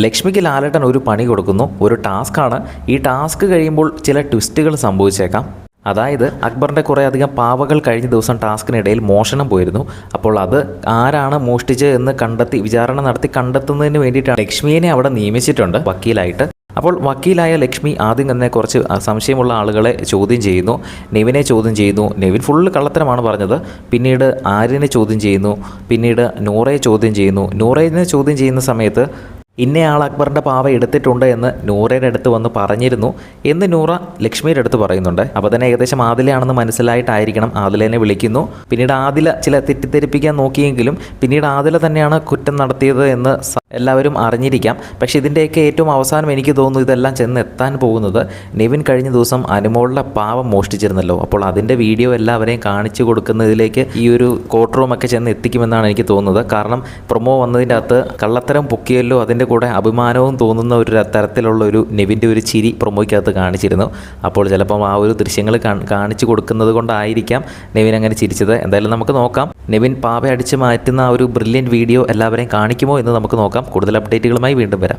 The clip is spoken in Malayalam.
ലക്ഷ്മിക്ക് ലാലേട്ടൻ ഒരു പണി കൊടുക്കുന്നു, ഒരു ടാസ്ക്കാണ്. ഈ ടാസ്ക് കഴിയുമ്പോൾ ചില ട്വിസ്റ്റുകൾ സംഭവിച്ചേക്കാം. അതായത് അക്ബറിൻ്റെ കുറേ അധികം പാവകൾ കഴിഞ്ഞ ദിവസം ടാസ്കിനിടയിൽ മോഷണം പോയിരുന്നു. അപ്പോൾ അത് ആരാണ് മോഷ്ടിച്ചത് എന്ന് കണ്ടെത്തി വിചാരണ നടത്തി കണ്ടെത്തുന്നതിന് വേണ്ടിയിട്ടാണ് ലക്ഷ്മിയെ അവിടെ നിയമിച്ചിട്ടുണ്ട് വക്കീലായിട്ട്. അപ്പോൾ വക്കീലായ ലക്ഷ്മി ആദ്യം തന്നെ കുറച്ച് സംശയമുള്ള ആളുകളെ ചോദ്യം ചെയ്യുന്നു. നെവിനെ ചോദ്യം ചെയ്യുന്നു. നെവിൻ ഫുള്ള് കള്ളത്തരമാണ് പറഞ്ഞത്. പിന്നീട് ആര്യനെ ചോദ്യം ചെയ്യുന്നു. പിന്നീട് നൂറയെ ചോദ്യം ചെയ്യുന്നു. നൂറയെ ചോദ്യം ചെയ്യുന്ന സമയത്ത് ഇന്നയാൾ അക്ബറിൻ്റെ പാവ എടുത്തിട്ടുണ്ട് എന്ന് നൂറയുടെ അടുത്ത് വന്ന് പറഞ്ഞിരുന്നു എന്ന് നൂറ ലക്ഷ്മിയുടെ അടുത്ത് പറയുന്നുണ്ട്. അപ്പോൾ തന്നെ ഏകദേശം ആദിലയാണെന്ന് മനസ്സിലായിട്ടായിരിക്കണം ആദിലേനെ വിളിക്കുന്നു. പിന്നീട് ആദില ചില തെറ്റിദ്ധരിപ്പിക്കാൻ നോക്കിയെങ്കിലും പിന്നീട് ആദില തന്നെയാണ് കുറ്റം നടത്തിയത് എന്ന് എല്ലാവരും അറിഞ്ഞിരിക്കാം. പക്ഷേ ഇതിൻ്റെയൊക്കെ ഏറ്റവും അവസാനം എനിക്ക് തോന്നുന്നു ഇതെല്ലാം ചെന്ന് എത്താൻ പോകുന്നത് നെവിൻ കഴിഞ്ഞ ദിവസം അനുമോളുടെ പാവം മോഷ്ടിച്ചിരുന്നല്ലോ. അപ്പോൾ അതിൻ്റെ വീഡിയോ എല്ലാവരെയും കാണിച്ചു കൊടുക്കുന്നതിലേക്ക് ഈ ഒരു കോർട്ട് റൂമൊക്കെ ചെന്ന് എത്തിക്കുമെന്നാണ് എനിക്ക് തോന്നുന്നത്. കാരണം പ്രൊമോ വന്നതിൻ്റെ അകത്ത് കള്ളത്തരം പൊക്കിയല്ലോ, അതിൻ്റെ കൂടെ അഭിമാനവും തോന്നുന്ന ഒരു തരത്തിലുള്ള ഒരു നെവിൻ്റെ ഒരു ചിരി പ്രൊമോയ്ക്കകത്ത് കാണിച്ചിരുന്നു. അപ്പോൾ ചിലപ്പം ആ ഒരു ദൃശ്യങ്ങൾ കാണിച്ചു കൊടുക്കുന്നത് കൊണ്ടായിരിക്കാം നെവിൻ അങ്ങനെ ചിരിച്ചത്. എന്തായാലും നമുക്ക് നോക്കാം. നെവിൻ പാവ അടിച്ച് മാറ്റുന്ന ആ ഒരു ബ്രില്യൻറ്റ് വീഡിയോ എല്ലാവരെയും കാണിക്കുമോ എന്ന് നമുക്ക് നോക്കാം. കൂടുതൽ അപ്ഡേറ്റുകളുമായി വീണ്ടും വരാം.